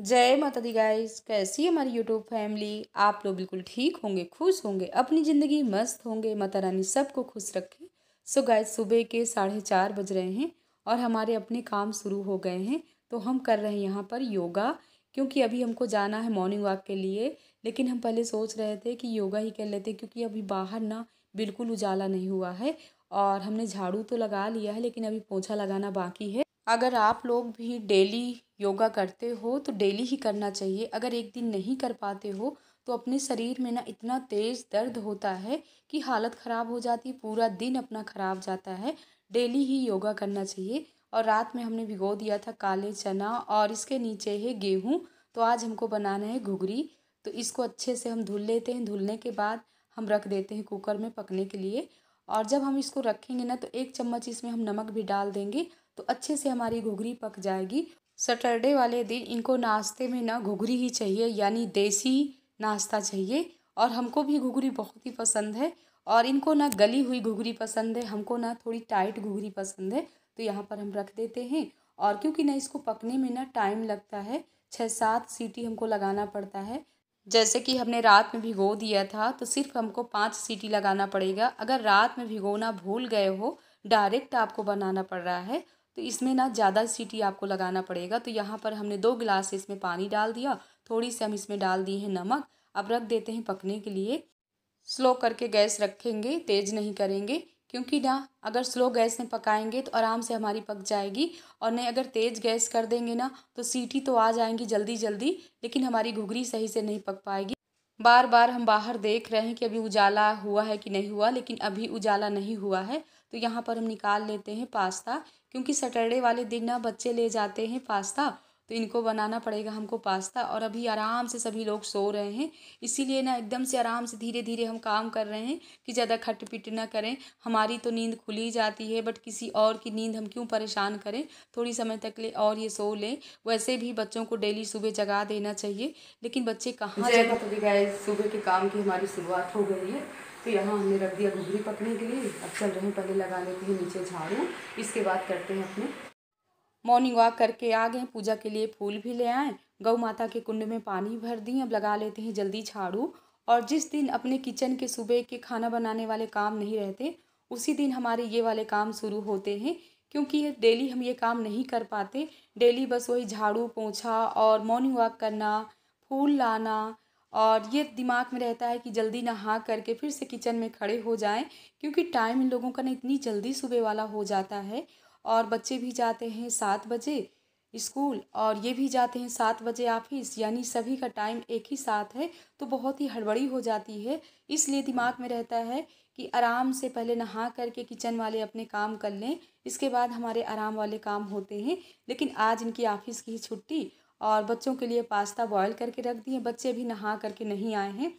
जय माता दी गाइस। कैसी है हमारी यूट्यूब फैमिली। आप लोग बिल्कुल ठीक होंगे, खुश होंगे, अपनी ज़िंदगी मस्त होंगे। माता रानी सबको खुश रखे। सो गाइस, सुबह के 4:30 बज रहे हैं और हमारे अपने काम शुरू हो गए हैं। तो हम कर रहे हैं यहाँ पर योगा, क्योंकि अभी हमको जाना है मॉर्निंग वॉक के लिए। लेकिन हम पहले सोच रहे थे कि योगा ही कर लेते, क्योंकि अभी बाहर ना बिल्कुल उजाला नहीं हुआ है। और हमने झाड़ू तो लगा लिया है, लेकिन अभी पोछा लगाना बाकी है। अगर आप लोग भी डेली योगा करते हो तो डेली ही करना चाहिए। अगर एक दिन नहीं कर पाते हो तो अपने शरीर में ना इतना तेज़ दर्द होता है कि हालत ख़राब हो जाती है, पूरा दिन अपना ख़राब जाता है। डेली ही योगा करना चाहिए। और रात में हमने भिगो दिया था काले चना और इसके नीचे है गेहूँ। तो आज हमको बनाना है घुघरी। तो इसको अच्छे से हम धुल लेते हैं। धुलने के बाद हम रख देते हैं कुकर में पकने के लिए। और जब हम इसको रखेंगे ना तो 1 चम्मच इसमें हम नमक भी डाल देंगे, तो अच्छे से हमारी घुघरी पक जाएगी। सैटरडे वाले दिन इनको नाश्ते में ना घुघरी ही चाहिए, यानी देसी नाश्ता चाहिए। और हमको भी घुघरी बहुत ही पसंद है। और इनको ना गली हुई घुघरी पसंद है, हमको ना थोड़ी टाइट घुघरी पसंद है। तो यहाँ पर हम रख देते हैं। और क्योंकि ना इसको पकने में ना टाइम लगता है, 6-7 सीटी हमको लगाना पड़ता है। जैसे कि हमने रात में भिगो दिया था तो सिर्फ हमको 5 सीटी लगाना पड़ेगा। अगर रात में भिगोना भूल गए हो, डायरेक्ट आपको बनाना पड़ रहा है, तो इसमें ना ज़्यादा सीटी आपको लगाना पड़ेगा। तो यहाँ पर हमने 2 गिलास इसमें पानी डाल दिया, थोड़ी सी हम इसमें डाल दिए हैं नमक। अब रख देते हैं पकने के लिए। स्लो करके गैस रखेंगे, तेज़ नहीं करेंगे, क्योंकि ना अगर स्लो गैस में पकाएंगे तो आराम से हमारी पक जाएगी। और नहीं, अगर तेज़ गैस कर देंगे ना तो सीटी तो आ जाएंगी जल्दी जल्दी, लेकिन हमारी घुघरी सही से नहीं पक पाएगी। बार बार हम बाहर देख रहे हैं कि अभी उजाला हुआ है कि नहीं हुआ, लेकिन अभी उजाला नहीं हुआ है। तो यहाँ पर हम निकाल लेते हैं पास्ता, क्योंकि सैटरडे वाले दिन ना बच्चे ले जाते हैं पास्ता। तो इनको बनाना पड़ेगा हमको पास्ता। और अभी आराम से सभी लोग सो रहे हैं, इसीलिए ना एकदम से आराम से धीरे धीरे हम काम कर रहे हैं कि ज़्यादा खटपिट ना करें। हमारी तो नींद खुली जाती है, बट किसी और की नींद हम क्यों परेशान करें। थोड़ी समय तक ले और ये सो लें। वैसे भी बच्चों को डेली सुबह जगा देना चाहिए, लेकिन बच्चे कहाँ जगह। तो गाइस, सुबह के काम की हमारी शुरुआत हो गई है। तो यहाँ हमने रख दिया घुघरी पकने के लिए। अब चल रहे हैं, पहले लगा लेते हैं नीचे झाड़ू, इसके बाद करते हैं अपने मॉर्निंग वॉक करके आ गए। पूजा के लिए फूल भी ले आए, गौ माता के कुंड में पानी भर दिए। अब लगा लेते हैं जल्दी झाड़ू। और जिस दिन अपने किचन के सुबह के खाना बनाने वाले काम नहीं रहते, उसी दिन हमारे ये वाले काम शुरू होते हैं, क्योंकि ये डेली हम ये काम नहीं कर पाते। डेली बस वही झाड़ू पोंछा और मॉर्निंग वॉक करना, फूल लाना, और ये दिमाग में रहता है कि जल्दी नहा करके फिर से किचन में खड़े हो जाएं, क्योंकि टाइम इन लोगों का ना इतनी जल्दी सुबह वाला हो जाता है। और बच्चे भी जाते हैं 7 बजे स्कूल, और ये भी जाते हैं 7 बजे ऑफिस, यानी सभी का टाइम एक ही साथ है। तो बहुत ही हड़बड़ी हो जाती है। इसलिए दिमाग में रहता है कि आराम से पहले नहा करके किचन वाले अपने काम कर लें, इसके बाद हमारे आराम वाले काम होते हैं। लेकिन आज इनकी ऑफिस की छुट्टी, और बच्चों के लिए पास्ता बॉयल करके रख दिए। बच्चे भी नहा करके नहीं आए हैं,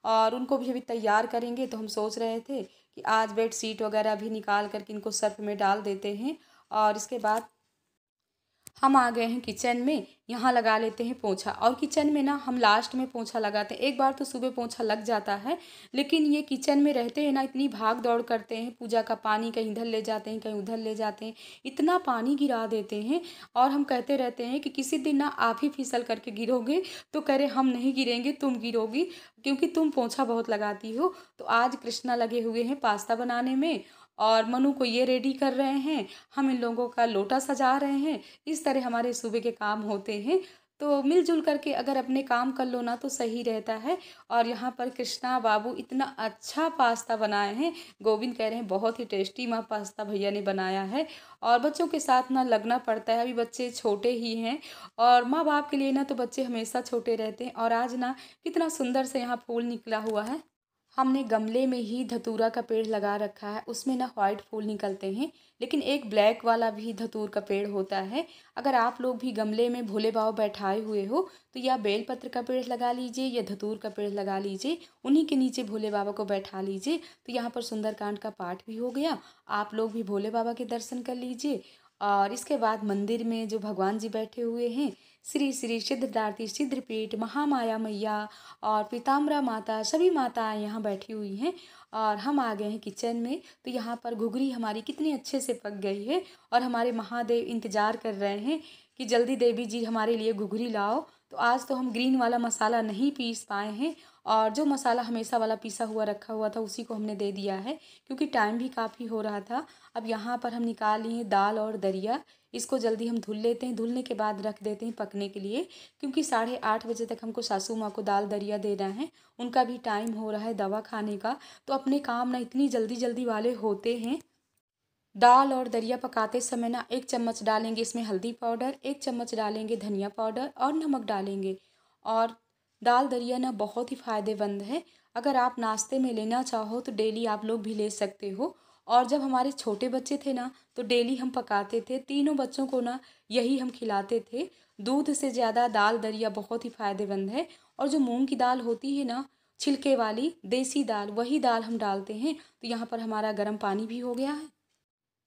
और उनको भी अभी तैयार करेंगे। तो हम सोच रहे थे कि आज बेड शीट वगैरह भी निकाल करके इनको सर्फ में डाल देते हैं। और इसके बाद हम आ गए हैं किचन में। यहाँ लगा लेते हैं पोंछा। और किचन में ना हम लास्ट में पोंछा लगाते हैं। एक बार तो सुबह पोंछा लग जाता है, लेकिन ये किचन में रहते हैं ना, इतनी भाग दौड़ करते हैं। पूजा का पानी कहीं इधर ले जाते हैं, कहीं उधर ले जाते हैं, इतना पानी गिरा देते हैं। और हम कहते रहते हैं कि किसी दिन ना आप ही फिसल करके गिरोगे। तो कह रहे हम नहीं गिरेंगे, तुम गिरोगी, क्योंकि तुम पोंछा बहुत लगाती हो। तो आज कृष्णा लगे हुए हैं पास्ता बनाने में, और मनु को ये रेडी कर रहे हैं, हम इन लोगों का लोटा सजा रहे हैं। इस तरह हमारे सुबह के काम होते हैं। तो मिलजुल करके अगर अपने काम कर लो ना तो सही रहता है। और यहाँ पर कृष्णा बाबू इतना अच्छा पास्ता बनाए हैं। गोविंद कह रहे हैं बहुत ही टेस्टी माँ पास्ता भैया ने बनाया है। और बच्चों के साथ ना लगना पड़ता है, अभी बच्चे छोटे ही हैं। और माँ बाप के लिए ना तो बच्चे हमेशा छोटे रहते हैं। और आज ना कितना सुंदर से यहाँ फूल निकला हुआ है। हमने गमले में ही धतूरा का पेड़ लगा रखा है, उसमें ना वाइट फूल निकलते हैं, लेकिन एक ब्लैक वाला भी धतूर का पेड़ होता है। अगर आप लोग भी गमले में भोले बाबा बैठाए हुए हो तो या बेलपत्र का पेड़ लगा लीजिए या धतूर का पेड़ लगा लीजिए, उन्हीं के नीचे भोले बाबा को बैठा लीजिए। तो यहाँ पर सुंदरकांड का पाठ भी हो गया, आप लोग भी भोले बाबा के दर्शन कर लीजिए। और इसके बाद मंदिर में जो भगवान जी बैठे हुए हैं, श्री श्री सिद्धदात्री सिद्धपीठ महामाया मैया और पीताम्बरा माता, सभी माताएं यहाँ बैठी हुई हैं। और हम आ गए हैं किचन में। तो यहाँ पर घुघरी हमारी कितनी अच्छे से पक गई है, और हमारे महादेव इंतज़ार कर रहे हैं कि जल्दी देवी जी हमारे लिए घुघरी लाओ। तो आज तो हम ग्रीन वाला मसाला नहीं पीस पाए हैं, और जो मसाला हमेशा वाला पिसा हुआ रखा हुआ था उसी को हमने दे दिया है, क्योंकि टाइम भी काफ़ी हो रहा था। अब यहाँ पर हम निकाल लिए दाल और दरिया, इसको जल्दी हम धुल लेते हैं, धुलने के बाद रख देते हैं पकने के लिए, क्योंकि 8:30 बजे तक हमको सासू माँ को दाल दरिया देना है, उनका भी टाइम हो रहा है दवा खाने का। तो अपने काम ना इतनी जल्दी जल्दी वाले होते हैं। दाल और दरिया पकाते समय ना 1 चम्मच डालेंगे इसमें हल्दी पाउडर, 1 चम्मच डालेंगे धनिया पाउडर और नमक डालेंगे। और दाल दरिया ना बहुत ही फ़ायदेमंद है, अगर आप नाश्ते में लेना चाहो तो डेली आप लोग भी ले सकते हो। और जब हमारे छोटे बच्चे थे ना तो डेली हम पकाते थे, तीनों बच्चों को ना यही हम खिलाते थे। दूध से ज़्यादा दाल दरिया बहुत ही फ़ायदेमंद है। और जो मूंग की दाल होती है ना, छिलके वाली देसी दाल, वही दाल हम डालते हैं। तो यहाँ पर हमारा गर्म पानी भी हो गया है,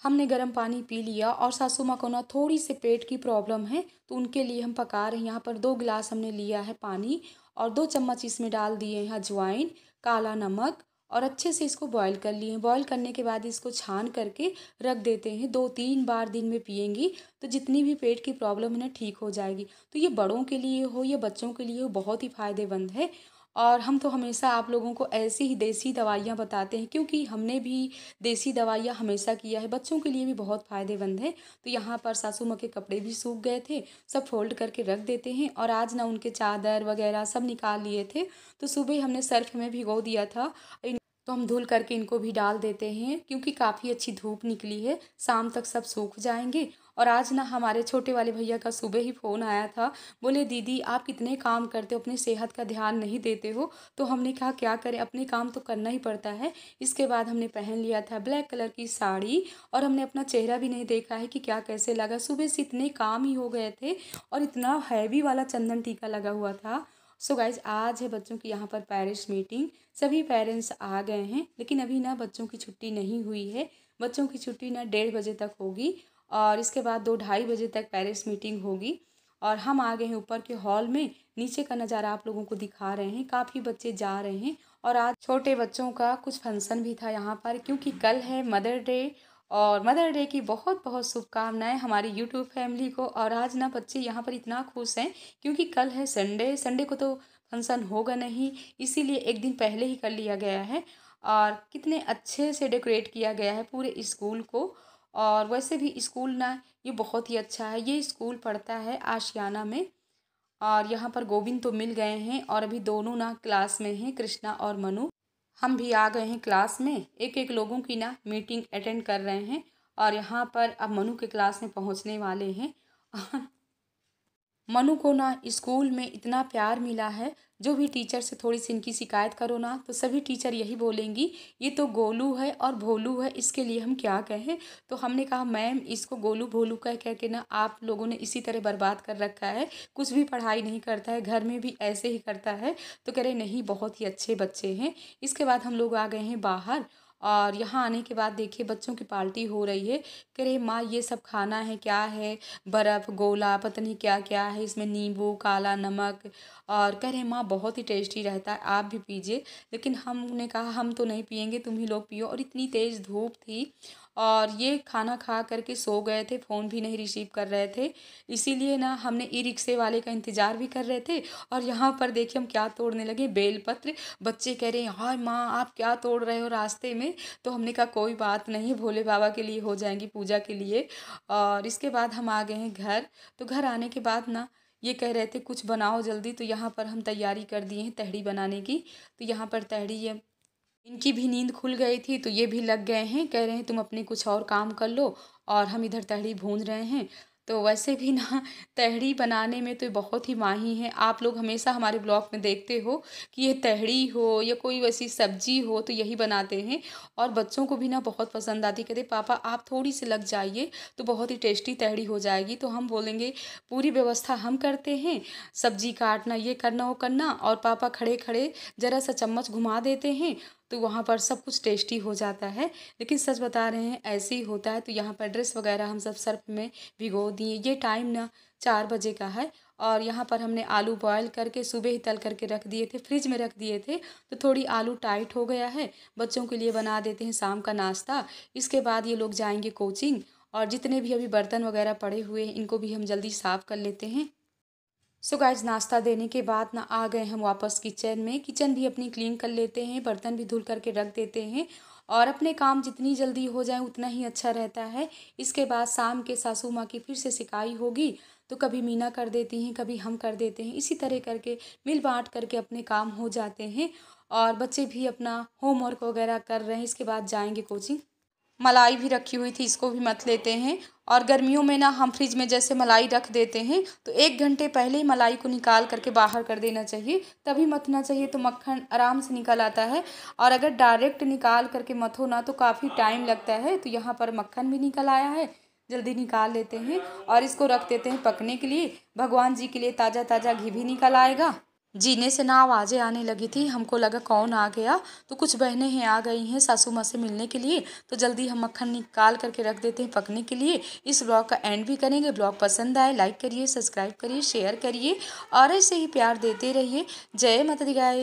हमने गर्म पानी पी लिया। और सासू माँ को ना थोड़ी से पेट की प्रॉब्लम है, तो उनके लिए हम पका रहे हैं। यहाँ पर 2 गिलास हमने लिया है पानी, और 2 चम्मच इसमें डाल दिए हैं अजवाइन, काला नमक, और अच्छे से इसको बॉईल कर लिए हैं। बॉईल करने के बाद इसको छान करके रख देते हैं। 2-3 बार दिन में पियेंगी तो जितनी भी पेट की प्रॉब्लम है ना ठीक हो जाएगी। तो ये बड़ों के लिए हो या बच्चों के लिए हो, बहुत ही फ़ायदेमंद है। और हम तो हमेशा आप लोगों को ऐसी ही देसी दवाइयाँ बताते हैं, क्योंकि हमने भी देसी दवाइयाँ हमेशा किया है, बच्चों के लिए भी बहुत फ़ायदेमंद है। तो यहाँ पर सासू माँ के कपड़े भी सूख गए थे, सब फोल्ड करके रख देते हैं। और आज ना उनके चादर वगैरह सब निकाल लिए थे, तो सुबह हमने सर्फ में भिगो दिया था, तो हम धुल करके इनको भी डाल देते हैं, क्योंकि काफ़ी अच्छी धूप निकली है, शाम तक सब सूख जाएंगे। और आज ना हमारे छोटे वाले भैया का सुबह ही फ़ोन आया था, बोले दीदी आप कितने काम करते हो, अपनी सेहत का ध्यान नहीं देते हो। तो हमने कहा क्या करें, अपने काम तो करना ही पड़ता है। इसके बाद हमने पहन लिया था ब्लैक कलर की साड़ी, और हमने अपना चेहरा भी नहीं देखा है कि क्या कैसे लगा, सुबह से इतने काम ही हो गए थे, और इतना हैवी वाला चंदन टीका लगा हुआ था। सो गाइज आज है बच्चों की यहाँ पर पेरेंट्स मीटिंग, सभी पेरेंट्स आ गए हैं, लेकिन अभी ना बच्चों की छुट्टी नहीं हुई है। बच्चों की छुट्टी ना 1:30 बजे तक होगी, और इसके बाद 2-2:30 बजे तक पेरेंट्स मीटिंग होगी। और हम आ गए हैं ऊपर के हॉल में, नीचे का नज़ारा आप लोगों को दिखा रहे हैं, काफ़ी बच्चे जा रहे हैं। और आज छोटे बच्चों का कुछ फंक्शन भी था यहाँ पर, क्योंकि कल है मदर डे। और मदर डे की बहुत बहुत शुभकामनाएं हमारी यूट्यूब फैमिली को। और आज ना बच्चे यहाँ पर इतना खुश हैं, क्योंकि कल है संडे, संडे को तो फंक्शन होगा नहीं, इसीलिए एक दिन पहले ही कर लिया गया है। और कितने अच्छे से डेकोरेट किया गया है पूरे स्कूल को। और वैसे भी स्कूल ना ये बहुत ही अच्छा है, ये स्कूल पढ़ता है आशियाना में। और यहाँ पर गोविंद तो मिल गए हैं, और अभी दोनों ना क्लास में हैं, कृष्णा और मनु। हम भी आ गए हैं क्लास में, एक एक लोगों की ना मीटिंग अटेंड कर रहे हैं। और यहाँ पर अब मनु के क्लास में पहुँचने वाले हैं। मनु को ना स्कूल में इतना प्यार मिला है, जो भी टीचर से थोड़ी सी इनकी शिकायत करो ना तो सभी टीचर यही बोलेंगी ये तो गोलू है और भोलू है, इसके लिए हम क्या कहें। तो हमने कहा मैम इसको गोलू भोलू कह कह के ना आप लोगों ने इसी तरह बर्बाद कर रखा है, कुछ भी पढ़ाई नहीं करता है, घर में भी ऐसे ही करता है। तो कह रहे नहीं बहुत ही अच्छे बच्चे हैं। इसके बाद हम लोग आ गए हैं बाहर, और यहाँ आने के बाद देखिए बच्चों की पार्टी हो रही है। कह रहे माँ ये सब खाना है क्या है, बर्फ़ गोला पता नहीं क्या क्या है, इसमें नींबू काला नमक। और कह रहे माँ बहुत ही टेस्टी रहता है, आप भी पीजिए। लेकिन हमने कहा हम तो नहीं पियेंगे, तुम ही लोग पियो। और इतनी तेज़ धूप थी, और ये खाना खा करके सो गए थे, फ़ोन भी नहीं रिसीव कर रहे थे। इसीलिए ना हमने ई रिक्शे वाले का इंतज़ार भी कर रहे थे। और यहाँ पर देखिए हम क्या तोड़ने लगे, बेलपत्र। बच्चे कह रहे हैं हाँ माँ आप क्या तोड़ रहे हो रास्ते में। तो हमने कहा कोई बात नहीं, भोले बाबा के लिए हो जाएंगी पूजा के लिए। और इसके बाद हम आ गए हैं घर। तो घर आने के बाद ना ये कह रहे थे कुछ बनाओ जल्दी, तो यहाँ पर हम तैयारी कर दिए हैं तहड़ी बनाने की। तो यहाँ पर तहड़ी ये इनकी भी नींद खुल गई थी, तो ये भी लग गए हैं, कह रहे हैं तुम अपने कुछ और काम कर लो, और हम इधर तहड़ी भून रहे हैं। तो वैसे भी ना तहड़ी बनाने में तो बहुत ही माहिर हैं। आप लोग हमेशा हमारे ब्लॉग में देखते हो कि ये तहड़ी हो या कोई वैसी सब्जी हो तो यही बनाते हैं। और बच्चों को भी ना बहुत पसंद आती, कहते पापा आप थोड़ी सी लग जाइए तो बहुत ही टेस्टी तहड़ी हो जाएगी। तो हम बोलेंगे पूरी व्यवस्था हम करते हैं, सब्जी काटना ये करना वो करना, और पापा खड़े खड़े ज़रा सा चम्मच घुमा देते हैं, तो वहाँ पर सब कुछ टेस्टी हो जाता है। लेकिन सच बता रहे हैं ऐसे ही होता है। तो यहाँ पर ड्रेस वगैरह हम सब सर्फ में भिगो दिए। ये टाइम ना 4 बजे का है, और यहाँ पर हमने आलू बॉयल करके सुबह ही तल करके रख दिए थे, फ्रिज में रख दिए थे। तो थोड़ी आलू टाइट हो गया है, बच्चों के लिए बना देते हैं शाम का नाश्ता। इसके बाद ये लोग जाएंगे कोचिंग, और जितने भी अभी बर्तन वगैरह पड़े हुए हैं इनको भी हम जल्दी साफ़ कर लेते हैं। सो गाइज नाश्ता देने के बाद ना आ गए हम वापस किचन में। किचन भी अपनी क्लीन कर लेते हैं, बर्तन भी धुल करके रख देते हैं और अपने काम जितनी जल्दी हो जाए उतना ही अच्छा रहता है। इसके बाद शाम के सासू माँ की फिर से सिकाई होगी तो कभी मीना कर देती हैं, कभी हम कर देते हैं। इसी तरह करके मिल बांट करके अपने काम हो जाते हैं और बच्चे भी अपना होमवर्क वगैरह कर रहे हैं। इसके बाद जाएंगे कोचिंग। मलाई भी रखी हुई थी, इसको भी मथ लेते हैं। और गर्मियों में ना हम फ्रिज में जैसे मलाई रख देते हैं तो 1 घंटे पहले ही मलाई को निकाल करके बाहर कर देना चाहिए, तभी मथना चाहिए तो मक्खन आराम से निकल आता है। और अगर डायरेक्ट निकाल करके मथो ना तो काफ़ी टाइम लगता है। तो यहाँ पर मक्खन भी निकल आया है, जल्दी निकाल लेते हैं और इसको रख देते हैं पकने के लिए। भगवान जी के लिए ताज़ा ताज़ा घी भी निकल आएगा। जीने से ना आवाज़ें आने लगी थी, हमको लगा कौन आ गया। तो कुछ बहनें हैं आ गई हैं सासू माँ से मिलने के लिए, तो जल्दी हम मक्खन निकाल करके रख देते हैं पकने के लिए। इस ब्लॉग का एंड भी करेंगे। ब्लॉग पसंद आए लाइक करिए, सब्सक्राइब करिए, शेयर करिए और ऐसे ही प्यार देते रहिए। जय माता दी गाइस।